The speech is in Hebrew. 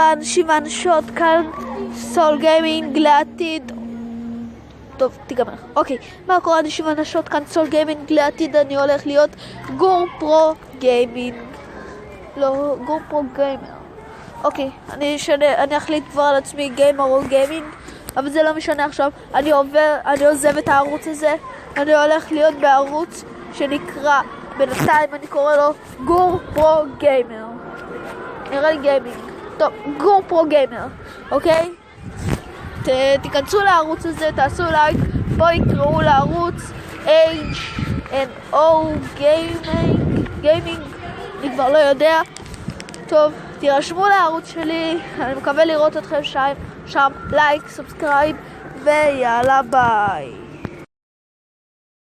האנשים והנשות כאן, סול גיימינג לעתיד. טוב, תיגמר. אוקיי, מה קורה אנשים ואנשות כאן, סול גיימינג לעתיד, אני הולך להיות גור פרו גיימינג. לא, גור פרו גיימר. אוקיי, אני אחליט כבר על עצמי גיימר או גיימינג, אבל זה לא משנה עכשיו. אני עוזב את הערוץ הזה, אני הולך להיות בערוץ שנקרא, בינתיים אני קורא לו גור פרו גיימר. נראה לי גיימינג. טוב, גור פרו גיימר, אוקיי? תיכנסו לערוץ הזה, תעשו לייק, בואו יקראו לערוץ H&O גיימינג, אני כבר לא יודע. טוב, תירשמו לערוץ שלי, אני מקווה לראות אתכם שם, לייק, סאבסקרייב, ויאללה ביי.